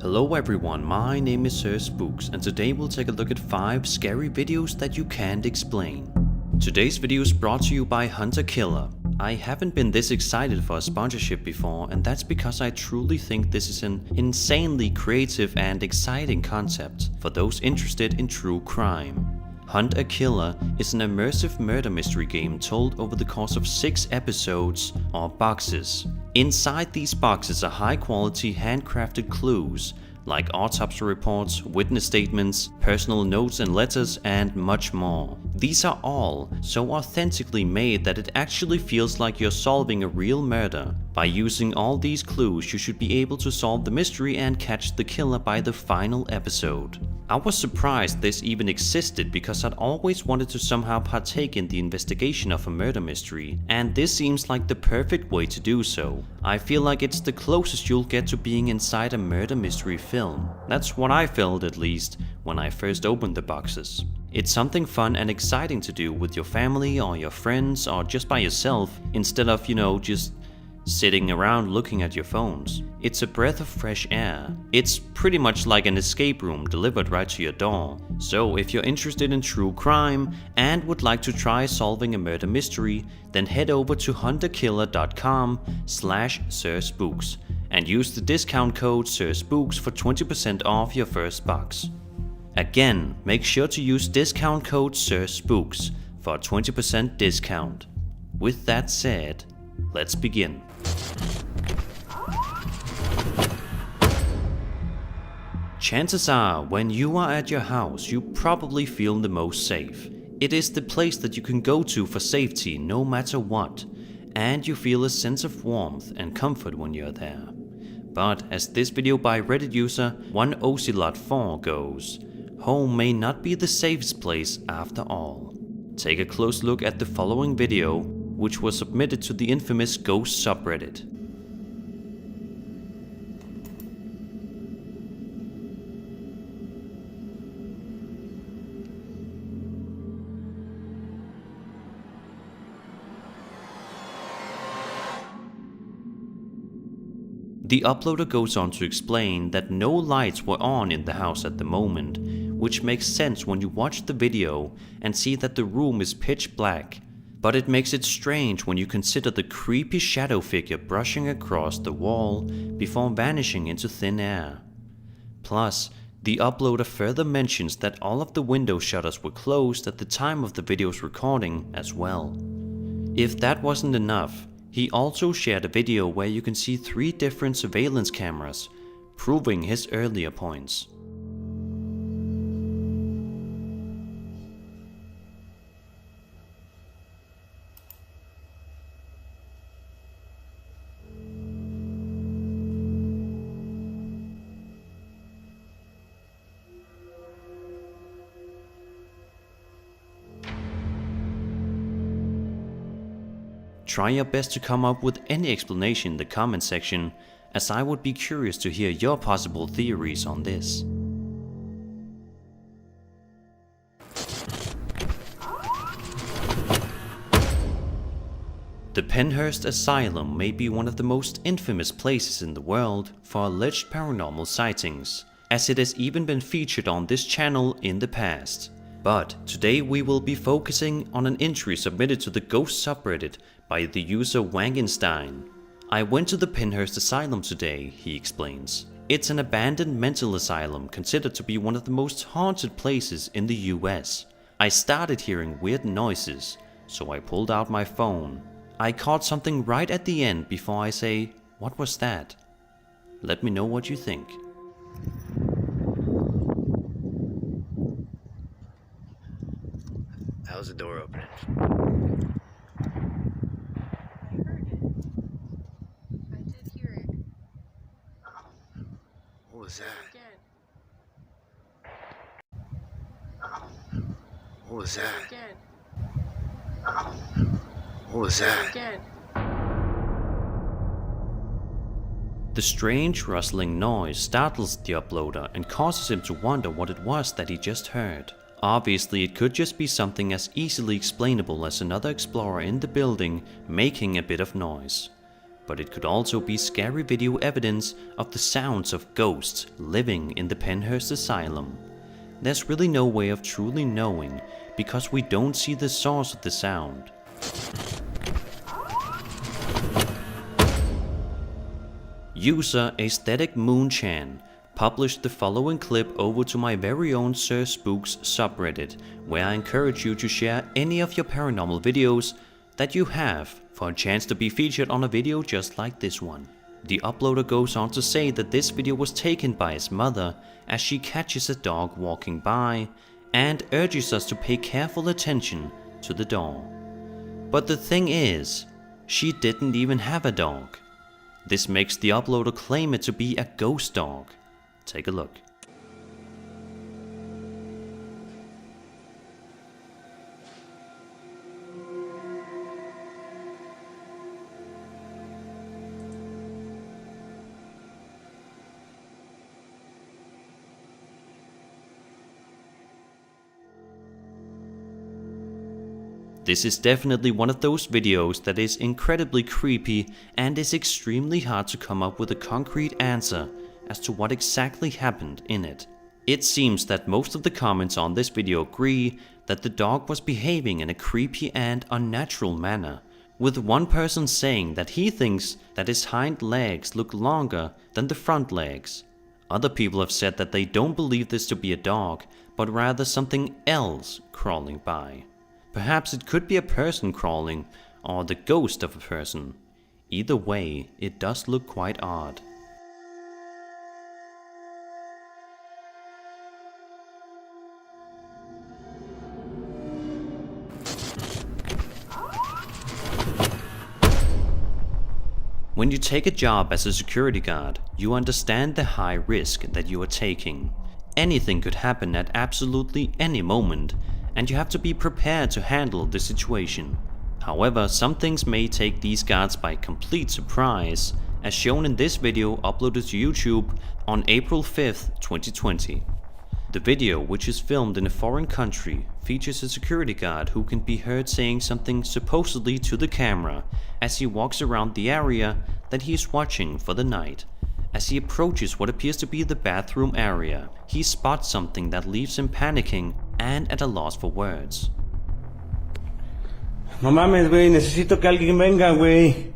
Hello everyone, my name is Sir Spooks and today we'll take a look at 5 scary videos that you can't explain. Today's video is brought to you by Hunter Killer. I haven't been this excited for a sponsorship before, and that's because I truly think this is an insanely creative and exciting concept for those interested in true crime. Hunt a Killer is an immersive murder mystery game told over the course of 6 episodes or boxes. Inside these boxes are high quality handcrafted clues like autopsy reports, witness statements, personal notes and letters, and much more. These are all so authentically made that it actually feels like you're solving a real murder. By using all these clues, you should be able to solve the mystery and catch the killer by the final episode. I was surprised this even existed because I'd always wanted to somehow partake in the investigation of a murder mystery, and this seems like the perfect way to do so. I feel like it's the closest you'll get to being inside a murder mystery film. That's what I felt, at least, when I first opened the boxes. It's something fun and exciting to do with your family or your friends or just by yourself instead of, just sitting around looking at your phones. It's a breath of fresh air. It's pretty much like an escape room delivered right to your door. So if you're interested in true crime and would like to try solving a murder mystery, then head over to hunterkiller.com/SirSpooks and use the discount code SirSpooks for 20% off your first box. Again, make sure to use discount code SirSpooks for a 20% discount. With that said, let's begin. Chances are, when you are at your house, you probably feel the most safe. It is the place that you can go to for safety no matter what, and you feel a sense of warmth and comfort when you're there. But as this video by Reddit user 1Ocelot4 goes, home may not be the safest place after all. Take a close look at the following video, which was submitted to the infamous Ghost subreddit. The uploader goes on to explain that no lights were on in the house at the moment, which makes sense when you watch the video and see that the room is pitch black. But it makes it strange when you consider the creepy shadow figure brushing across the wall before vanishing into thin air. Plus, the uploader further mentions that all of the window shutters were closed at the time of the video's recording as well. If that wasn't enough, he also shared a video where you can see 3 different surveillance cameras, proving his earlier points. Try your best to come up with any explanation in the comment section, as I would be curious to hear your possible theories on this. The Penhurst Asylum may be one of the most infamous places in the world for alleged paranormal sightings, as it has even been featured on this channel in the past. But today we will be focusing on an entry submitted to the Ghost subreddit by the user Wangenstein. I went to the Penhurst Asylum today, he explains. It's an abandoned mental asylum considered to be one of the most haunted places in the US. I started hearing weird noises, so I pulled out my phone. I caught something right at the end before I say, "What was that?" Let me know what you think. How's the door opening? I did hear it. What was that? Again. What was that? Again. What was that? Again. The strange rustling noise startles the uploader and causes him to wonder what it was that he just heard. Obviously, it could just be something as easily explainable as another explorer in the building making a bit of noise. but it could also be scary video evidence of the sounds of ghosts living in the Penhurst Asylum. There's really no way of truly knowing because we don't see the source of the sound. User Aesthetic Moonchan published the following clip over to my very own Sir Spooks subreddit, where I encourage you to share any of your paranormal videos that you have for a chance to be featured on a video just like this one. The uploader goes on to say that this video was taken by his mother as she catches a dog walking by and urges us to pay careful attention to the dog. But the thing is, she didn't even have a dog. This makes the uploader claim it to be a ghost dog. Take a look. This is definitely one of those videos that is incredibly creepy and is extremely hard to come up with a concrete answer as to what exactly happened in it. It seems that most of the comments on this video agree that the dog was behaving in a creepy and unnatural manner, with one person saying that he thinks that his hind legs look longer than the front legs. Other people have said that they don't believe this to be a dog, but rather something else crawling by. Perhaps it could be a person crawling, or the ghost of a person. Either way, it does look quite odd. When you take a job as a security guard, you understand the high risk that you are taking. Anything could happen at absolutely any moment, and you have to be prepared to handle the situation. However, some things may take these guards by complete surprise, as shown in this video uploaded to YouTube on April 5th, 2020. The video, which is filmed in a foreign country, features a security guard who can be heard saying something supposedly to the camera as he walks around the area that he is watching for the night. As he approaches what appears to be the bathroom area, he spots something that leaves him panicking and at a loss for words. No mames, güey, necesito que alguien venga, güey.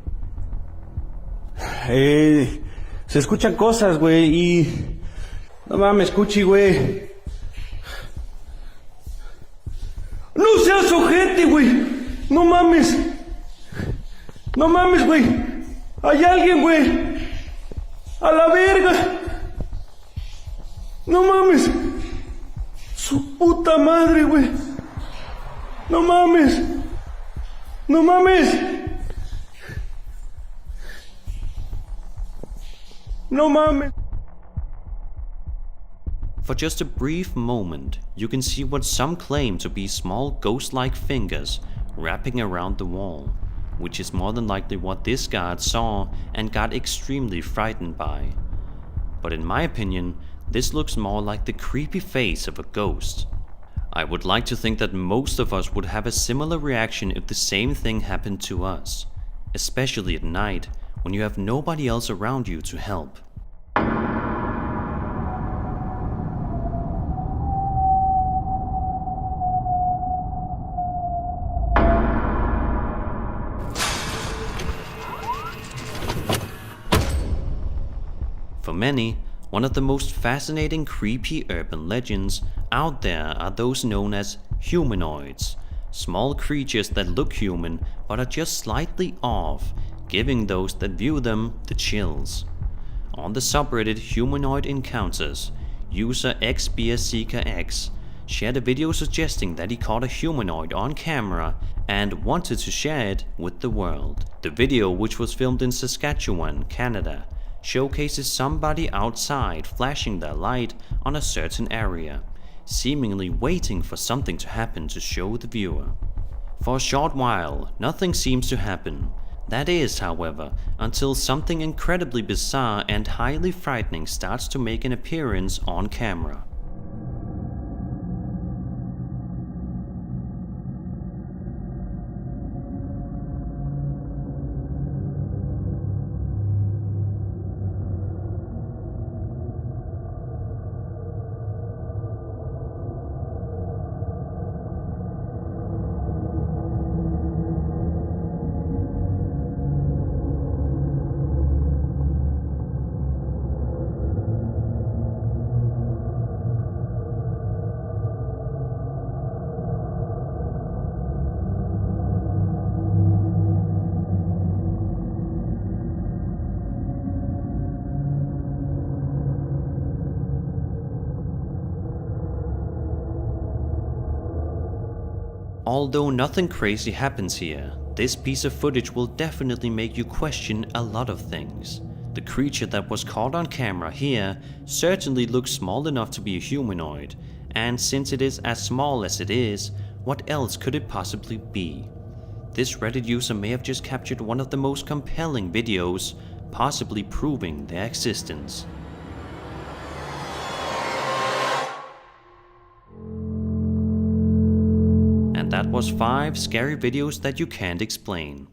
Se escuchan cosas, güey, y... No mames, escuchi, güey. No seas ojete, güey. No mames. No mames, güey. Hay alguien, güey. A la verga. No mames. Su puta madre, güey. No mames. No mames. No mames. For just a brief moment, you can see what some claim to be small ghost-like fingers wrapping around the wall, which is more than likely what this guard saw and got extremely frightened by. But in my opinion, this looks more like the creepy face of a ghost. I would like to think that most of us would have a similar reaction if the same thing happened to us, especially at night when you have nobody else around you to help. For many, one of the most fascinating creepy urban legends out there are those known as humanoids, small creatures that look human but are just slightly off, giving those that view them the chills. On the subreddit Humanoid Encounters, user XBeerSeekerX shared a video suggesting that he caught a humanoid on camera and wanted to share it with the world. The video, which was filmed in Saskatchewan, Canada, showcases somebody outside flashing their light on a certain area, seemingly waiting for something to happen to show the viewer. For a short while, nothing seems to happen. That is, however, until something incredibly bizarre and highly frightening starts to make an appearance on camera. Although nothing crazy happens here, this piece of footage will definitely make you question a lot of things. The creature that was caught on camera here certainly looks small enough to be a humanoid, and since it is as small as it is, what else could it possibly be? This Reddit user may have just captured one of the most compelling videos, possibly proving their existence. And that was 5 scary videos that you can't explain.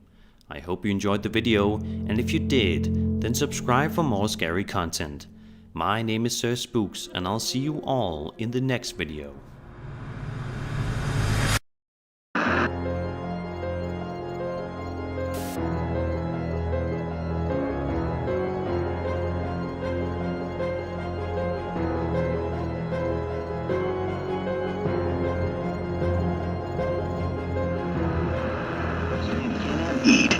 I hope you enjoyed the video, and if you did, then subscribe for more scary content. My name is Sir Spooks, and I'll see you all in the next video. Eat.